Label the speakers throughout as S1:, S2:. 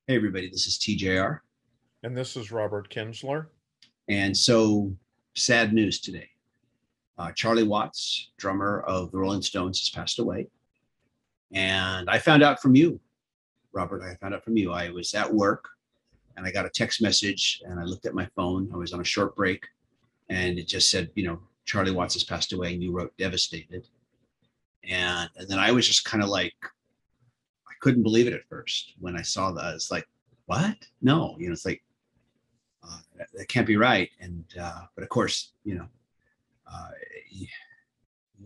S1: Hey, everybody, this is TJR.
S2: And this is Robert Kinsler.
S1: And so, sad news today. Charlie Watts, drummer of the Rolling Stones, has passed away. And I found out from you, Robert. I found out from you. I was at work and I got a text message and I looked at my phone. I was on a short break and it just said, Charlie Watts has passed away. And you wrote devastated. And then I was just kind of like, I couldn't believe it at first when I saw that. It's like, what? No, it's like, that can't be right. But of course, uh, you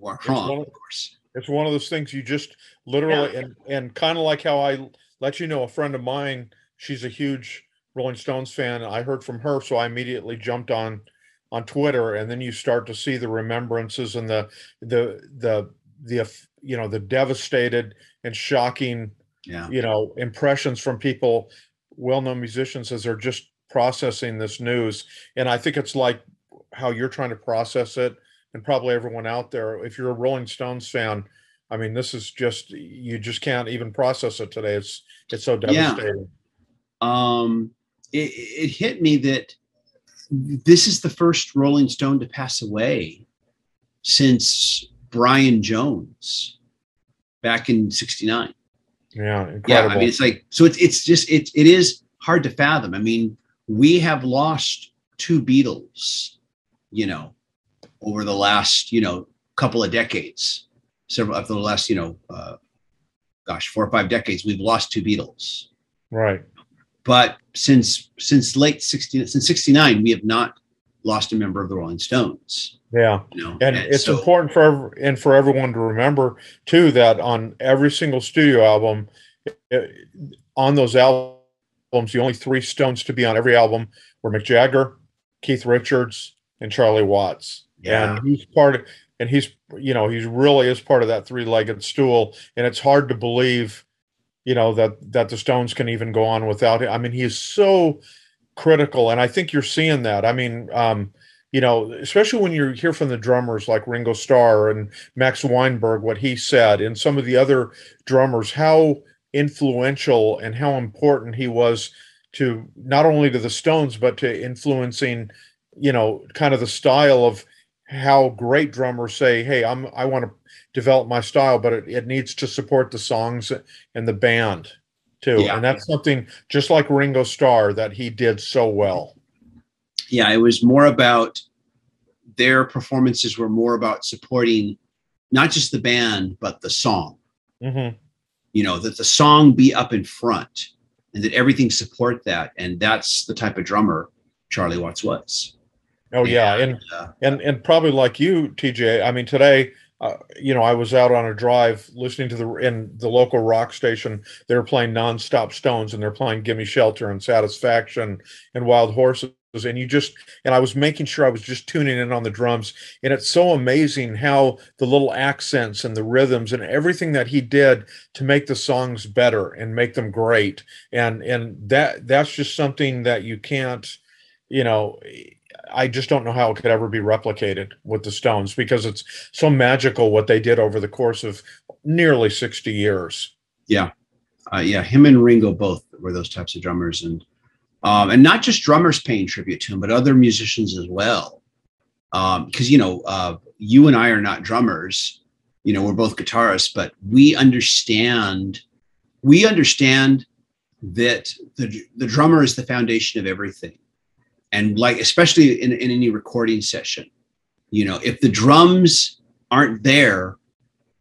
S1: are
S2: It's
S1: wrong,
S2: one of
S1: of course.
S2: it's one of those things you just
S1: Yeah.
S2: literally and kind of like how I let you know a friend of mine, she's a huge Rolling Stones fan. I heard from her, so I immediately jumped on Twitter, and then you start to see the remembrances and the devastated and shocking
S1: Yeah.
S2: impressions from people, well-known musicians, as they're just processing this news. And I think it's like how you're trying to process it, and probably everyone out there. If you're a Rolling Stones fan, I mean, this is just, you just can't even process it today. It's so
S1: Yeah.
S2: devastating.
S1: Um, it hit me that this is the first Rolling Stone to pass away since Brian Jones back in '69.
S2: Yeah,
S1: Yeah. I mean,
S2: incredible.
S1: it's like, so it is hard to fathom. I mean, we have lost two Beatles, you know, over the last, couple of decades, several of the last, 4 or 5 decades, we've lost two Beatles.
S2: Right.
S1: But since late 60, since '69, we have not lost a member of the Rolling Stones.
S2: Yeah. And
S1: And
S2: it's
S1: so
S2: important for everyone to remember too that on every single studio album, eh, on those albums, the only three Stones to be on every album were Mick Jagger, Keith Richards, and Charlie Watts.
S1: yeah,
S2: And he's really is part of that three-legged stool. And it's hard to believe, that the Stones can even go on without him. I mean, he is so critical, and I think you're seeing that. I mean, especially when you hear from the drummers like Ringo Starr and Max Weinberg, what he said, and some of the other drummers, how influential and how important he was to not only to the Stones but to influencing, kind of the style of how great drummers say, "Hey, I want to develop my style, but it needs to support the songs and the band too."
S1: yeah,
S2: And that's something just like Ringo Starr that he did so well.
S1: yeah. It was more about their performances were more about supporting not just the band but the song.
S2: Hmm.
S1: That the song be up in front and that everything support that. And that's the type of drummer Charlie Watts was.
S2: Oh
S1: And
S2: yeah, and
S1: uh,
S2: and probably like you, TJ. I mean, today, I was out on a drive listening to the local rock station. They were playing nonstop Stones, and they're playing "Gimme Shelter" and "Satisfaction" and "Wild Horses." And I was making sure I was just tuning in on the drums. And it's so amazing how the little accents and the rhythms and everything that he did to make the songs better and make them great. And that's just something that you can't, you know I just don't know how it could ever be replicated with the Stones, because it's so magical what they did over the course of nearly 60 years.
S1: yeah, yeah, him and Ringo both were those types of drummers, and not just drummers paying tribute to him, but other musicians as well. Because you and I are not drummers. We're both guitarists, but we understand that the drummer is the foundation of everything, and like especially in any recording session, if the drums aren't there,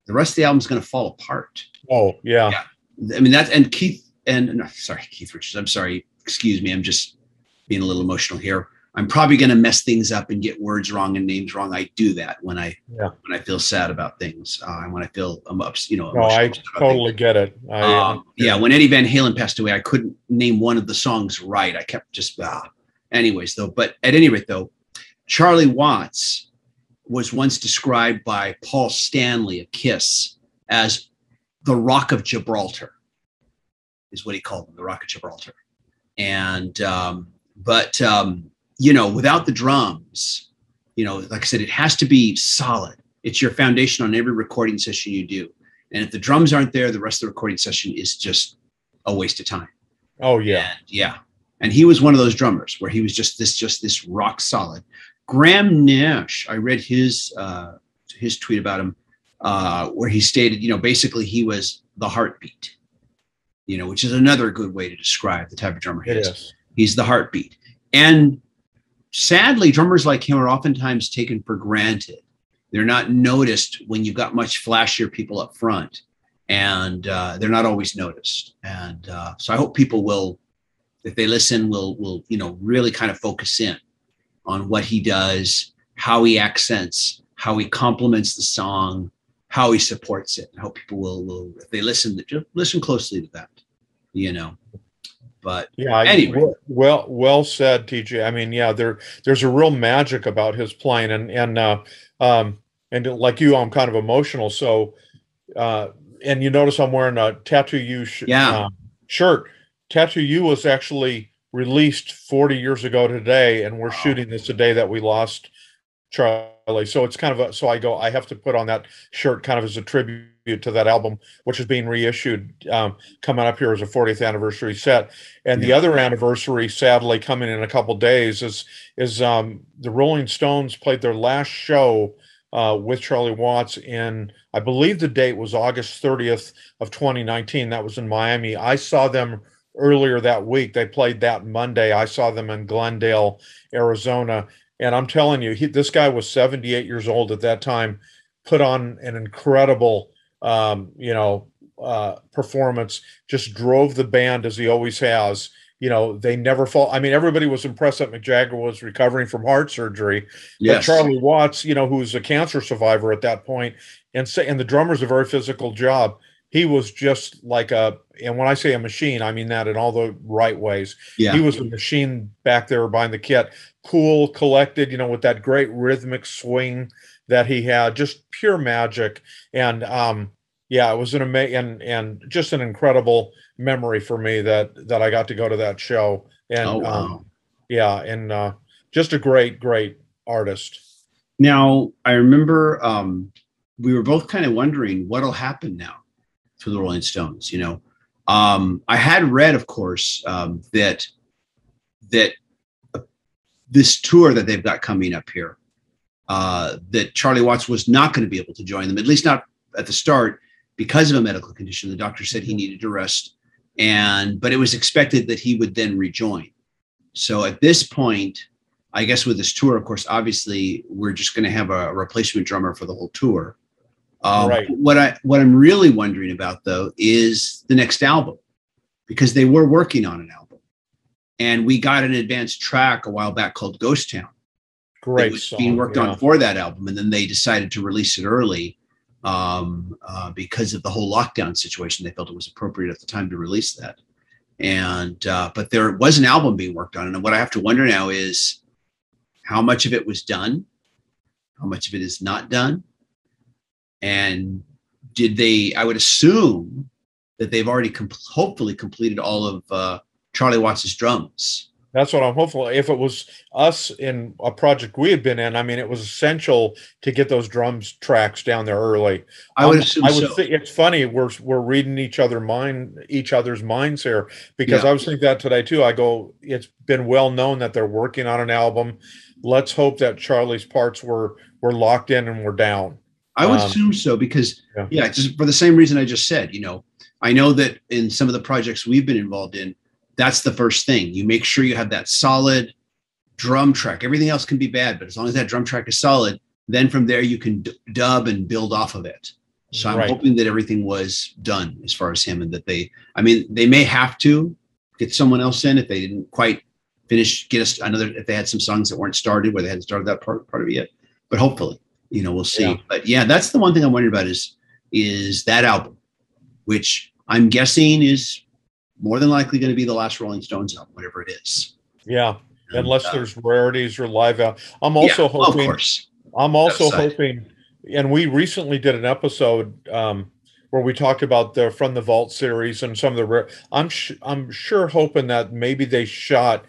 S1: the rest of the album is going to fall apart.
S2: Oh, yeah.
S1: Yeah. I mean, that's, and Keith, and no, sorry, Keith Richards. I'm sorry. Excuse me. I'm just being a little emotional here. I'm probably going to mess things up and get words wrong and names wrong. I do that
S2: Yeah.
S1: when I feel sad about things, and when I feel
S2: No,
S1: emotional
S2: I
S1: about things.
S2: totally get it. I
S1: Yeah,
S2: understand.
S1: when Eddie Van Halen passed away, I couldn't name one of the songs right. I kept just Anyways, though, but at any rate, though, Charlie Watts was once described by Paul Stanley of Kiss as the Rock of Gibraltar, is what he called him, the Rock of Gibraltar. And but without the drums, like I said, it has to be solid. It's your foundation on every recording session you do. And if the drums aren't there, the rest of the recording session is just a waste of time.
S2: Oh yeah.
S1: And yeah, and he was one of those drummers where he was just this rock solid. Graham Nash, I read his tweet about him, where he stated, basically he was the heartbeat, which is another good way to describe the type of drummer he
S2: It
S1: is.
S2: is.
S1: He's the heartbeat. And sadly, drummers like him are oftentimes taken for granted. They're not noticed when you've got much flashier people up front, and they're not always noticed. And so I hope people will, if they listen, will really kind of focus in on what he does, how he accents, how he complements the song, how he supports it. I hope people will if they listen, just listen closely to that. But
S2: Yeah,
S1: anyway,
S2: well said, TJ. I mean, yeah, there's a real magic about his playing, and like you, I'm kind of emotional. So, and you notice I'm wearing a Tattoo You
S1: yeah,
S2: shirt. Tattoo You was actually released 40 years ago today, and we're
S1: wow.
S2: shooting this the day that we lost Charlie. So it's kind of I have to put on that shirt kind of as a tribute to that album, which is being reissued, coming up here as a 40th anniversary set. And the
S1: Yeah.
S2: other anniversary, sadly, coming in a couple days is the Rolling Stones played their last show with Charlie Watts in, I believe the date was August 30th of 2019. That was in Miami. I saw them earlier that week. They played that Monday. I saw them in Glendale, Arizona. And I'm telling you, this guy was 78 years old at that time, put on an incredible, performance, just drove the band as he always has. They never fall. I mean, everybody was impressed that Mick Jagger was recovering from heart surgery, but
S1: Yes.
S2: Charlie Watts, who was a cancer survivor at that point, and the drummer's a very physical job. He was just like and when I say a machine, I mean that in all the right ways. He
S1: Yeah.
S2: was a machine back there behind the kit, cool, collected, with that great rhythmic swing that he had, just pure magic. And yeah, it was an amazing and just an incredible memory for me that I got to go to that show.
S1: Oh,
S2: And
S1: wow.
S2: yeah, and just a great artist.
S1: Now, I remember we were both kind of wondering what'll happen now to the Rolling Stones. I had read, of course, that this tour that they've got coming up here, that Charlie Watts was not going to be able to join them, at least not at the start, because of a medical condition. The doctor said he needed to rest, but it was expected that he would then rejoin. So at this point, I guess with this tour, of course, obviously we're just going to have a replacement drummer for the whole tour.
S2: Right.
S1: What I'm really wondering about, though, is the next album, because they were working on an album, and we got an advanced track a while back called Ghost Town.
S2: Great
S1: It was
S2: song.
S1: being worked
S2: Yeah.
S1: on for that album, and then they decided to release it early because of the whole lockdown situation. They felt it was appropriate at the time to release that. And but there was an album being worked on, and what I have to wonder now is how much of it was done, how much of it is not done, and did they? I would assume that they've already hopefully completed all of Charlie Watts's drums.
S2: That's what I'm hopeful. If it was us in a project we had been in, I mean, it was essential to get those drums tracks down there early.
S1: I would assume so.
S2: It's funny we're reading each other's minds here, because
S1: Yeah.
S2: I was thinking that today too. I go, it's been well known that they're working on an album. Let's hope that Charlie's parts were locked in and were down.
S1: I would assume so, because
S2: Yeah.
S1: just for the same reason I just said. I know that in some of the projects we've been involved in, that's the first thing. You make sure you have that solid drum track. Everything else can be bad, but as long as that drum track is solid, then from there you can dub and build off of it. So I'm
S2: Right.
S1: hoping that everything was done as far as him, and that they may have to get someone else in if they didn't quite finish, get us another, if they had some songs that weren't started where they hadn't started that part of it yet. But hopefully, we'll see.
S2: Yeah.
S1: But yeah, that's the one thing I'm wondering about is that album, which I'm guessing is more than likely going to be the last Rolling Stones album, whatever it is.
S2: Yeah.
S1: And,
S2: Unless there's rarities or live out. I'm also
S1: yeah,
S2: hoping.
S1: of course.
S2: I'm also
S1: Outside.
S2: hoping, and we recently did an episode where we talked about the From the Vault series and some of the. I'm sure hoping that maybe they shot,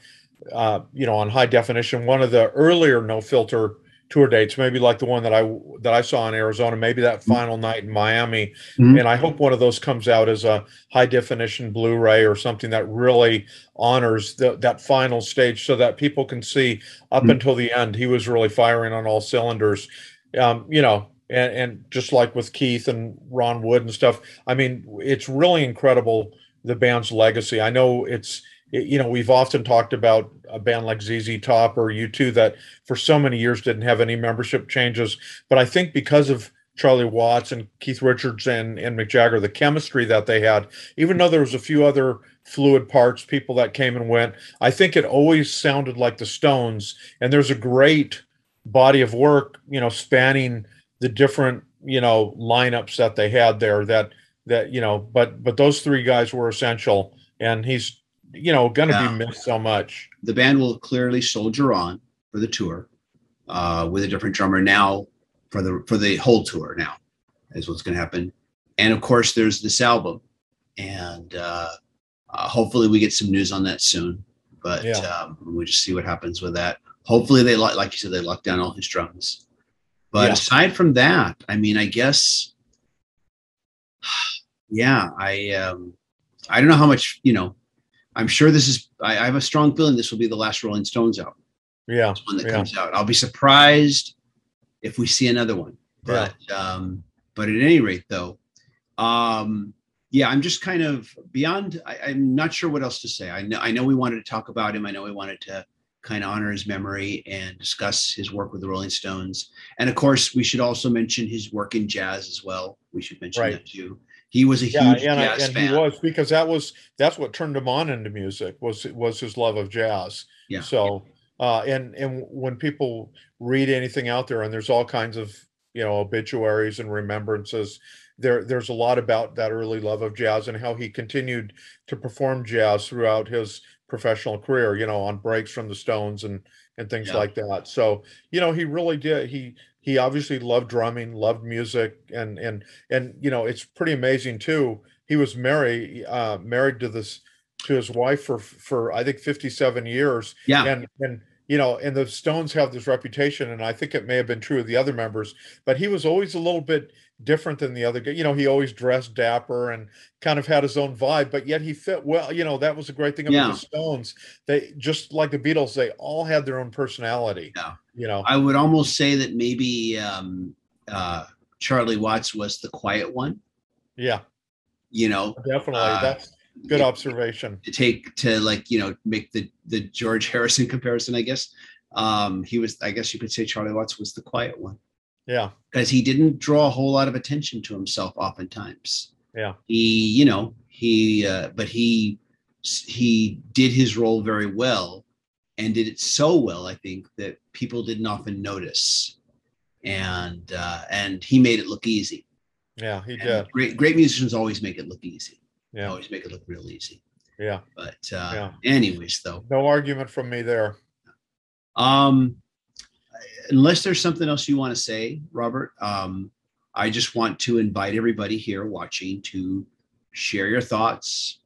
S2: on high definition, one of the earlier No Filter tour dates, maybe like the one that I saw in Arizona, maybe that final night in Miami.
S1: Mhm.
S2: And I hope one of those comes out as a high definition Blu-ray or something that really honors that final stage so that people can see up
S1: Mhm.
S2: until the end, he was really firing on all cylinders. And just like with Keith and Ron Wood and stuff, I mean, it's really incredible the band's legacy. I know we've often talked about a band like ZZ Top or U2 that for so many years didn't have any membership changes. But I think because of Charlie Watts and Keith Richards and Mick Jagger, the chemistry that they had, even though there was a few other fluid parts, people that came and went, I think it always sounded like the Stones. And there's a great body of work, spanning the different, lineups that they had there but those three guys were essential. And he's, going to be
S1: Yeah.
S2: missed so much.
S1: The band will clearly soldier on for the tour with a different drummer now for the whole tour now is what's going to happen. And of course, there's this album, and hopefully we get some news on that soon. But we just see what happens with that. Hopefully they like you said, they lock down all his drums. But aside from that, I mean, I guess, yeah, I don't know how much, I'm sure I have a strong feeling this will be the last Rolling Stones album.
S2: Yeah.
S1: One that comes out. I'll be surprised if we see another one. But at any rate, though, I'm just kind of beyond. I'm not sure what else to say. I know we wanted to talk about him. I know we wanted to kind of honor his memory and discuss his work with the Rolling Stones. And of course, we should also mention his work in jazz as well. We should mention that too. He was a huge jazz fan.
S2: He was, because that's what turned him on into music was his love of jazz.
S1: Yeah.
S2: So and when people read anything out there, and there's all kinds of obituaries and remembrances, there's a lot about that early love of jazz and how he continued to perform jazz throughout his professional career, on breaks from the Stones and things like that. So he really did. He obviously loved drumming, loved music, and it's pretty amazing too. He was married to his wife for I think 57 years.
S1: Yeah.
S2: And the Stones have this reputation, and I think it may have been true of the other members, but he was always a little bit different than the other guy. He always dressed dapper and kind of had his own vibe, but yet he fit well. That was the great thing about the Stones. They, just like the Beatles, they all had their own personality.
S1: Yeah. I would almost say that maybe Charlie Watts was the quiet one.
S2: Yeah. Definitely. That's good observation.
S1: To make the George Harrison comparison, I guess. I guess you could say Charlie Watts was the quiet one.
S2: Yeah.
S1: Because he didn't draw a whole lot of attention to himself oftentimes.
S2: Yeah.
S1: But he did his role very well, and did it so well, I think, that people didn't often notice. And he made it look easy.
S2: Yeah, he did.
S1: Great musicians always make it look easy.
S2: Yeah.
S1: They always make it look real easy.
S2: Yeah.
S1: But anyways, though.
S2: No argument from me there.
S1: Unless there's something else you want to say, Robert, I just want to invite everybody here watching to share your thoughts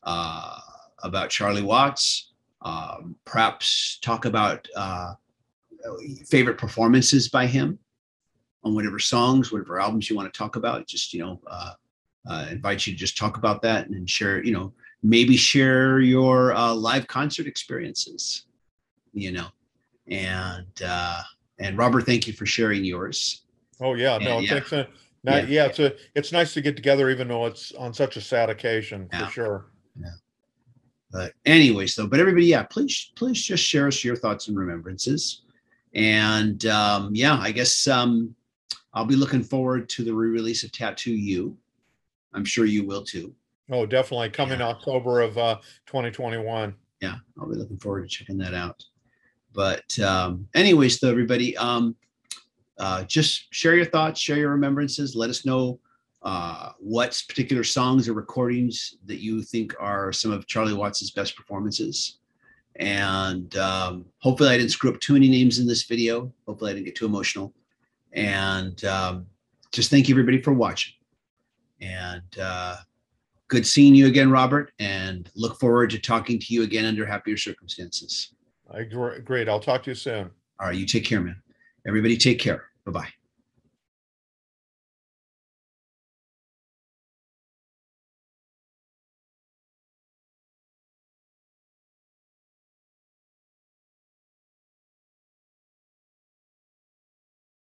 S1: about Charlie Watts. Perhaps talk about favorite performances by him on whatever songs, whatever albums you want to talk about. Just invite you to just talk about that and share. Maybe share your live concert experiences. And Robert, thank you for sharing yours.
S2: Oh yeah, thanks. It's nice to get together, even though it's on such a sad occasion, for sure.
S1: Yeah. But anyways, though, everybody, please just share us your thoughts and remembrances. And I guess I'll be looking forward to the re-release of Tattoo You. I'm sure you will too.
S2: Oh, definitely coming October of 2021.
S1: Yeah, I'll be looking forward to checking that out. But anyways, though, everybody, just share your thoughts, share your remembrances. Let us know what particular songs or recordings that you think are some of Charlie Watts' best performances. And hopefully I didn't screw up too many names in this video. Hopefully I didn't get too emotional. And just thank you, everybody, for watching. And good seeing you again, Robert, and look forward to talking to you again under happier circumstances.
S2: Great. I'll talk to you soon.
S1: All right. You take care, man. Everybody take care. Bye-bye.